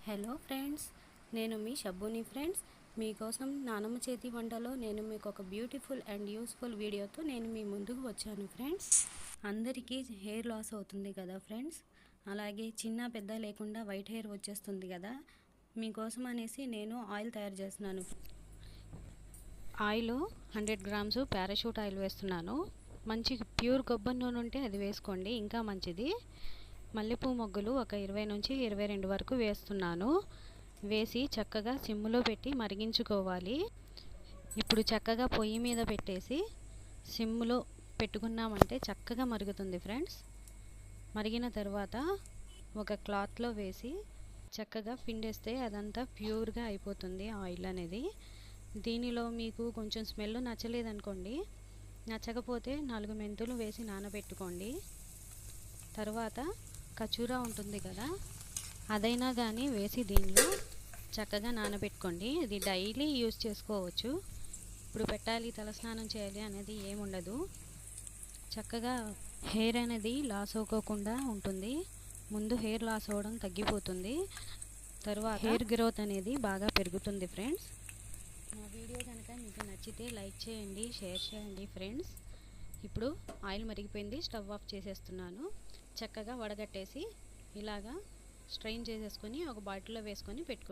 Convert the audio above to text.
Hello friends, నేను మీ షబ్బుని friends. మీకోసం నానమ్మ చేతి వంటలో నేను మీకు ఒక బ్యూటిఫుల్ అండ్ యూస్ఫుల్ వీడియోతో నేను మీ ముందుకు వచ్చాను ఫ్రెండ్స్. అందరికీ హెయిర్ లాస్ అవుతుంది కదా ఫ్రెండ్స్, అలాగే చిన్న పెద్ద లేకుండా వైట్ హెయిర్ వచ్చేస్తుంది కదా. మీకోసం అనేసి నేను ఆయిల్ తయారు చేస్తున్నాను. ఆయిల్ 100 గ్రామ్స్ పారాషూట్ ఆయిల్ వేస్తున్నాను. మంచి ప్యూర్ కొబ్బరి నూనె ఉంటే అది వేసుకోండి, ఇంకా మంచిది. మల్లెపూ మొగ్గలు ఒక 20 నుంచి 22 వరకు వేస్తున్నాను. వేసి చక్కగా సిమ్లో పెట్టి మరిగించుకోవాలి. ఇప్పుడు చక్కగా పొయ్యి మీద పెట్టేసి సిమ్లో పెట్టుకున్నామంటే చక్కగా మరుగుతుంది ఫ్రెండ్స్. మరిగిన తర్వాత ఒక క్లాత్లో వేసి చక్కగా పిండేస్తే అదంతా ప్యూర్గా అయిపోతుంది ఆయిల్ అనేది. దీనిలో మీకు కొంచెం స్మెల్ నచ్చలేదనుకోండి, నచ్చకపోతే 4 మెంతులు వేసి నానబెట్టుకోండి. తర్వాత ఖర్జూరా ఉంటుంది కదా, అదైనా కానీ వేసి దీనిలో చక్కగా నానబెట్టుకోండి. ఇది డైలీ యూజ్ చేసుకోవచ్చు. ఇప్పుడు పెట్టాలి, తలస్నానం చేయాలి అనేది ఏముండదు. చక్కగా హెయిర్ అనేది లాస్ అవ్వకుండా ఉంటుంది. ముందు హెయిర్ లాస్ అవ్వడం తగ్గిపోతుంది, తర్వాత హెయిర్ గ్రోత్ అనేది బాగా పెరుగుతుంది ఫ్రెండ్స్. నా వీడియో కనుక మీకు నచ్చితే లైక్ చేయండి, షేర్ చేయండి ఫ్రెండ్స్. ఇప్పుడు ఆయిల్ మరిగిపోయింది, స్టవ్ ఆఫ్ చేసేస్తున్నాను. చక్కగా వడగట్టేసి ఇలాగా స్ట్రెయిన్ చేసేసుకొని ఒక బాటిల్లో వేసుకొని పెట్టుకోండి.